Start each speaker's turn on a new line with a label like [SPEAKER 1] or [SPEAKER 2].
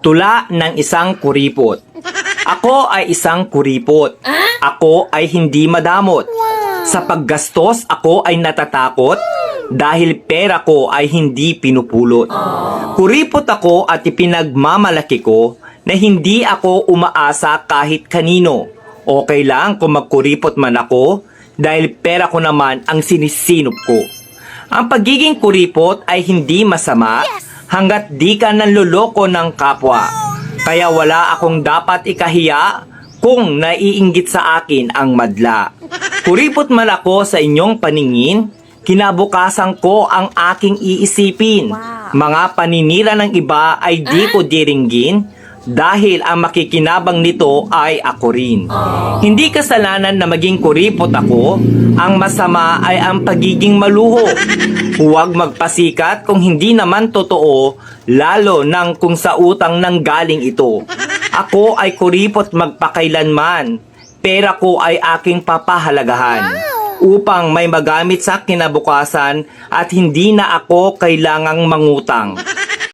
[SPEAKER 1] Tula ng isang kuripot. Ako ay isang kuripot. Ako ay hindi madamot. Sa paggastos ako ay natatakot dahil pera ko ay hindi pinupulot. Kuripot ako at ipinagmamalaki ko na hindi ako umaasa kahit kanino. Okay lang kung magkuripot man ako dahil pera ko naman ang sinisinop ko. Ang pagiging kuripot ay hindi masama hanggat di ka nanloloko ng kapwa. Kaya wala akong dapat ikahiya kung naiinggit sa akin ang madla. Kuripot man ako sa inyong paningin, kinabukasan ko ang aking iisipin. Mga paninira ng iba ay di ko diringgin dahil ang makikinabang nito ay ako rin. Hindi kasalanan na maging kuripot ako, ang masama ay ang pagiging maluho. Huwag magpasikat kung hindi naman totoo, lalo nang kung sa utang nang galing ito. Ako ay kuripot magpakailanman. Pera ko ay aking papahalagahan upang may magamit sa kinabukasan at hindi na ako kailangang mangutang.